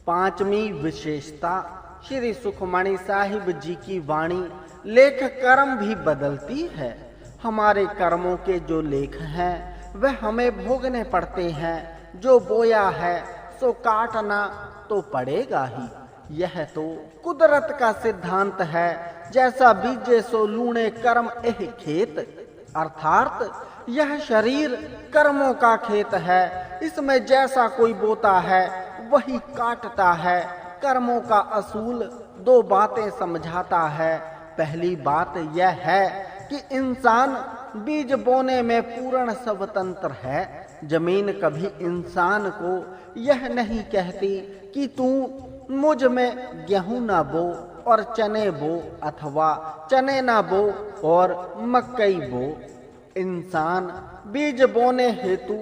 पांचवी विशेषता श्री सुखमणि साहिब जी की वाणी लेख कर्म भी बदलती है। हमारे कर्मों के जो लेख हैं वह हमें भोगने पड़ते हैं। जो बोया है सो काटना तो पड़ेगा ही। यह तो कुदरत का सिद्धांत है। जैसा बीजे सो लूणे कर्म एह खेत, अर्थात यह शरीर कर्मों का खेत है। इसमें जैसा कोई बोता है वही काटता है। कर्मों का असूल दो बातें समझाता है। पहली बात यह है कि इंसान बीज बोने में पूर्ण स्वतंत्र है। जमीन कभी इंसान को यह नहीं कहती कि तू मुझ में गेहूं ना बो और चने बो, अथवा चने ना बो और मकई बो। इंसान बीज बोने हेतु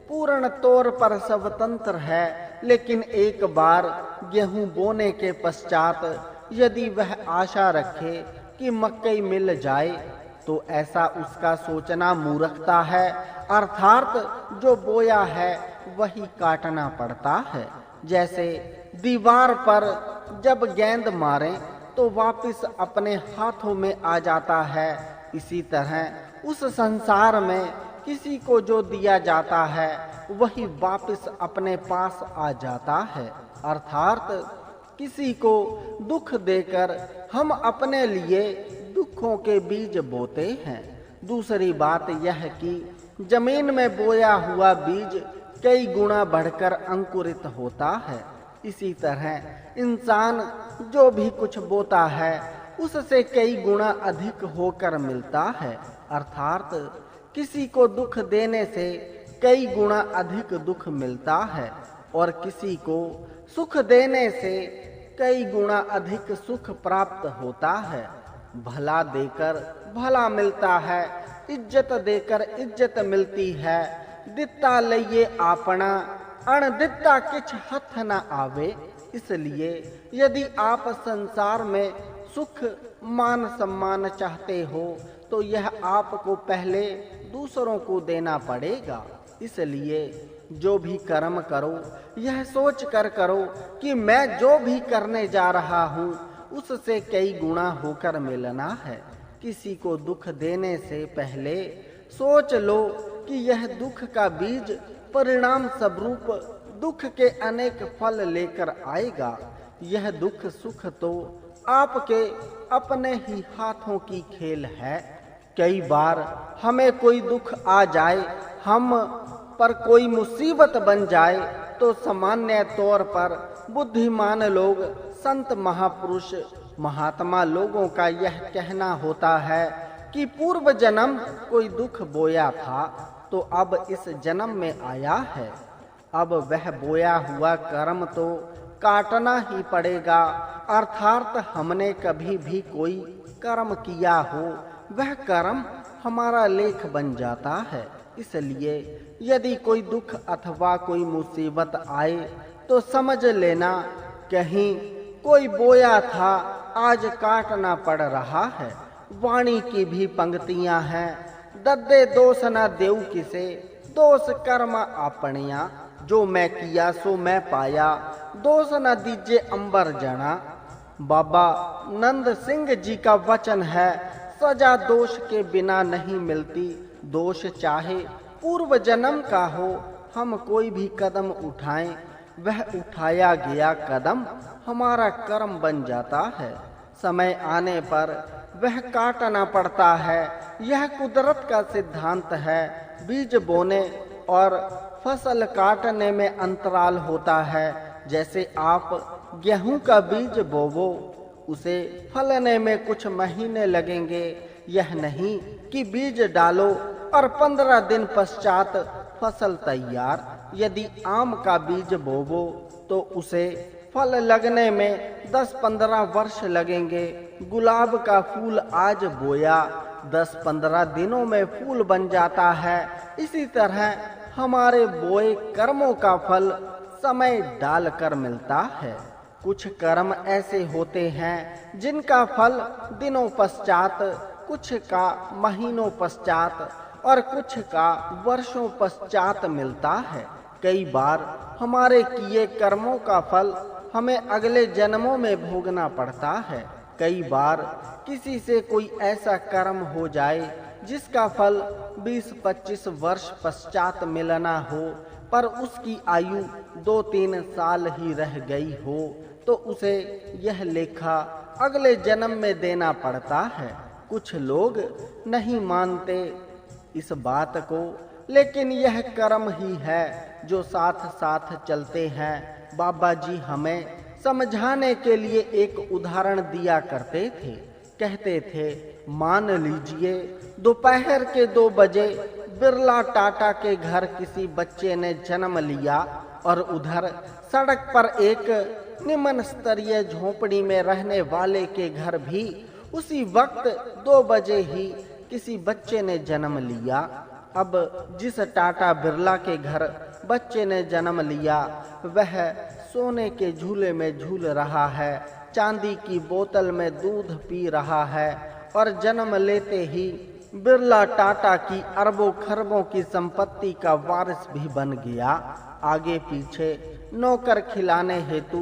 पूर्ण तौर पर स्वतंत्र है, लेकिन एक बार गेहूं बोने के पश्चात यदि वह आशा रखे कि मकई मिल जाए तो ऐसा उसका सोचना मूर्खता है। अर्थात जो बोया है वही काटना पड़ता है। जैसे दीवार पर जब गेंद मारें तो वापस अपने हाथों में आ जाता है, इसी तरह उस संसार में किसी को जो दिया जाता है वही वापस अपने पास आ जाता है। अर्थात किसी को दुख देकर हम अपने लिए दुखों के बीज बोते हैं। दूसरी बात यह कि जमीन में बोया हुआ बीज कई गुना बढ़कर अंकुरित होता है। इसी तरह इंसान जो भी कुछ बोता है उससे कई गुना अधिक होकर मिलता है। अर्थात किसी को दुख देने से कई गुना अधिक दुख मिलता है और किसी को सुख देने से कई गुना अधिक सुख प्राप्त होता है। भला देकर भला मिलता है, इज्जत देकर इज्जत मिलती है। दित्ता लइए आपना, अणदित्ता किछ हथ न आवे। इसलिए यदि आप संसार में सुख मान सम्मान चाहते हो तो यह आपको पहले दूसरों को देना पड़ेगा। इसलिए जो भी कर्म करो यह सोच कर करो कि मैं जो भी करने जा रहा हूँ उससे कई गुना होकर मिलना है। किसी को दुख देने से पहले सोच लो कि यह दुख का बीज परिणाम स्वरूप दुख के अनेक फल लेकर आएगा। यह दुख सुख तो आपके अपने ही हाथों की खेल है। कई बार हमें कोई दुख आ जाए, हम पर कोई मुसीबत बन जाए तो सामान्य तौर पर बुद्धिमान लोग, संत महापुरुष, महात्मा लोगों का यह कहना होता है कि पूर्व जन्म कोई दुख बोया था तो अब इस जन्म में आया है। अब वह बोया हुआ कर्म तो काटना ही पड़ेगा। अर्थात हमने कभी भी कोई कर्म किया हो वह कर्म हमारा लेख बन जाता है। इसलिए यदि कोई दुख अथवा कोई मुसीबत आए तो समझ लेना कहीं कोई बोया था आज काटना पड़ रहा है। वाणी की भी पंक्तियां हैं, दद्दे दोष न देऊ किसे, दोष कर्म आपनिया। जो मैं किया सो मैं पाया, दोष न दीजिए अंबर जना। बाबा नंद सिंह जी का वचन है, सजा दोष के बिना नहीं मिलती। दोष चाहे पूर्व जन्म का हो, हम कोई भी कदम उठाएं वह उठाया गया कदम हमारा कर्म बन जाता है। समय आने पर वह काटना पड़ता है। यह कुदरत का सिद्धांत है। बीज बोने और फसल काटने में अंतराल होता है। जैसे आप गेहूं का बीज बोवो, उसे फलने में कुछ महीने लगेंगे। यह नहीं कि बीज डालो और 15 दिन पश्चात फसल तैयार। यदि आम का बीज बोवो तो उसे फल लगने में 10-15 वर्ष लगेंगे। गुलाब का फूल आज बोया, 10-15 दिनों में फूल बन जाता है। इसी तरह हमारे बोए कर्मों का फल समय डालकर मिलता है। कुछ कर्म ऐसे होते हैं जिनका फल दिनों पश्चात, कुछ का महीनों पश्चात और कुछ का वर्षों पश्चात मिलता है। कई बार हमारे किए कर्मों का फल हमें अगले जन्मों में भोगना पड़ता है। कई बार किसी से कोई ऐसा कर्म हो जाए जिसका फल 20-25 वर्ष पश्चात मिलना हो, पर उसकी आयु 2-3 साल ही रह गई हो, तो उसे यह लेखा अगले जन्म में देना पड़ता है। कुछ लोग नहीं मानते इस बात को, लेकिन यह कर्म ही है जो साथ साथ चलते हैं। बाबा जी हमें समझाने के लिए एक उदाहरण दिया करते थे। कहते थे, मान लीजिए दोपहर के 2 बजे बिरला टाटा के घर किसी बच्चे ने जन्म लिया और उधर सड़क पर एक निम्न स्तरीय झोपड़ी में रहने वाले के घर भी उसी वक्त 2 बजे ही किसी बच्चे ने जन्म लिया। अब जिस टाटा बिरला के घर बच्चे ने जन्म लिया वह सोने के झूले में झूल रहा है, चांदी की बोतल में दूध पी रहा है और जन्म लेते ही बिरला टाटा की अरबों खरबों की संपत्ति का वारिस भी बन गया। आगे पीछे नौकर खिलाने हेतु,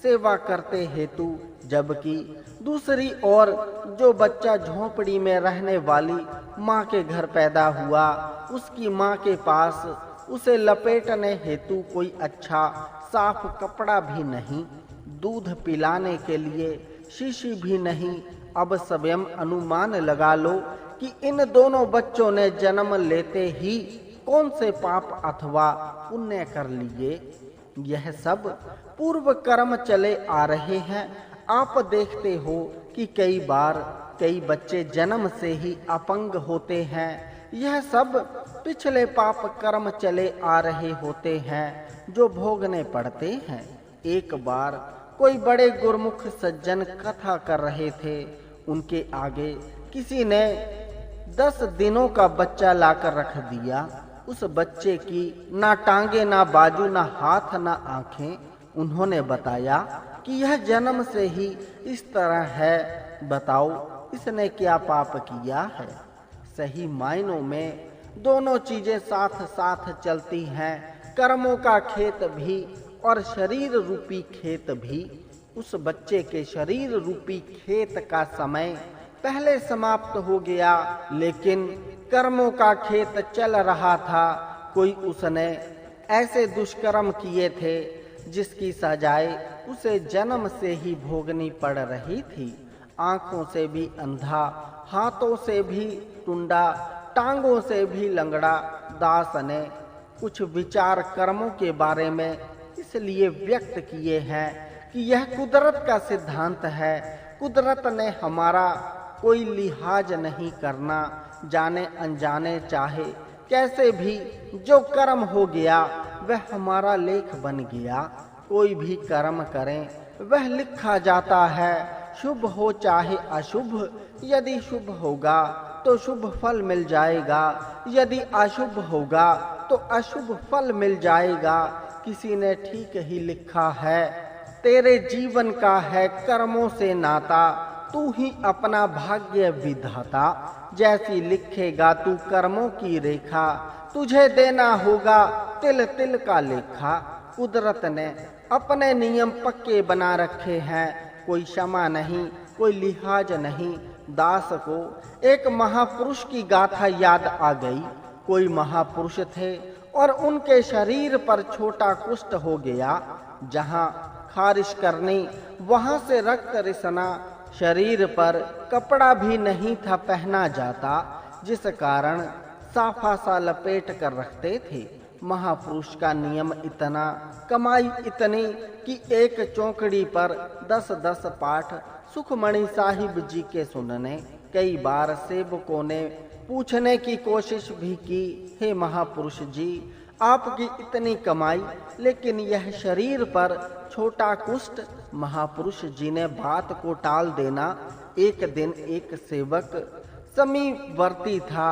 सेवा करते हेतु, जबकि दूसरी ओर जो बच्चा झोपड़ी में रहने वाली माँ के घर पैदा हुआ, उसकी माँ के पास उसे लपेटने हेतु कोई अच्छा साफ कपड़ा भी नहीं, दूध पिलाने के लिए शीशी भी नहीं। अब स्वयं अनुमान लगा लो कि इन दोनों बच्चों ने जन्म लेते ही कौन से पाप अथवा पुण्य कर लिए। यह सब पूर्व कर्म चले आ रहे हैं। आप देखते हो कि कई बार कई बच्चे जन्म से ही अपंग होते हैं। यह सब पिछले पाप कर्म चले आ रहे होते हैं जो भोगने पड़ते हैं। एक बार कोई बड़े गुरमुख सज्जन कथा कर रहे थे। उनके आगे किसी ने 10 दिनों का बच्चा लाकर रख दिया। उस बच्चे की ना टांगे, ना बाजू, ना हाथ, ना आंखें। उन्होंने बताया कि यह जन्म से ही इस तरह है, बताओ इसने क्या पाप किया है। सही मायनों में दोनों चीजें साथ साथ चलती हैं, कर्मों का खेत भी और शरीर रूपी खेत भी। उस बच्चे के शरीर रूपी खेत का समय पहले समाप्त हो गया, लेकिन कर्मों का खेत चल रहा था। कोई उसने ऐसे दुष्कर्म किए थे जिसकी सजाए उसे जन्म से ही भोगनी पड़ रही थी। आंखों से भी अंधा, हाथों से भी टुंडा, टांगों से भी लंगड़ा। दास ने कुछ विचार कर्मों के बारे में इसलिए व्यक्त किए हैं कि यह कुदरत का सिद्धांत है। कुदरत ने हमारा कोई लिहाज नहीं करना, जाने अनजाने चाहे कैसे भी जो कर्म हो गया वह हमारा लेख बन गया। कोई भी कर्म करें वह लिखा जाता है, शुभ हो चाहे अशुभ। यदि शुभ होगा तो शुभ फल मिल जाएगा, यदि अशुभ होगा तो अशुभ फल मिल जाएगा। किसी ने ठीक ही लिखा है, तेरे जीवन का है कर्मों से नाता, तू ही अपना भाग्य विधाता। जैसी लिखेगा तू कर्मों की रेखा, तुझे देना होगा तिल तिल का लेखा। कुदरत ने अपने नियम पक्के बना रखे हैं, कोई क्षमा नहीं, कोई लिहाज नहीं। दास को एक महापुरुष की गाथा याद आ गई। कोई महापुरुष थे और उनके शरीर पर छोटा कुष्ठ हो गया। जहाँ खारिश करनी वहां से रक्त रिसना, शरीर पर कपड़ा भी नहीं था पहना जाता, जिस कारण साफा सा लपेट कर रखते थे। महापुरुष का नियम इतना, कमाई इतनी कि एक चौकड़ी पर 10-10 पाठ सुखमणि साहिब जी के सुनने। कई बार सेवकों ने पूछने की कोशिश भी की, हे महापुरुष जी आपकी इतनी कमाई लेकिन यह शरीर पर छोटा कुष्ठ। महापुरुष जी ने बात को टाल देना। एक दिन एक सेवक समीपवर्ती था,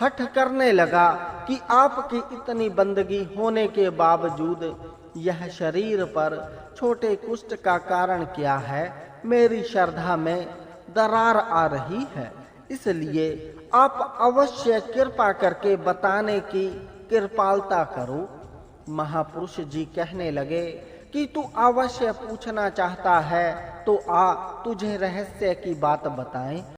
हठ करने लगा कि आपकी इतनी बंदगी होने के बावजूद यह शरीर पर छोटे कुष्ठ का कारण क्या है। मेरी श्रद्धा में दरार आ रही है, इसलिए आप अवश्य कृपा करके बताने की कृपालता करो। महापुरुष जी कहने लगे कि तू अवश्य पूछना चाहता है तो आ, तुझे रहस्य की बात बताएं।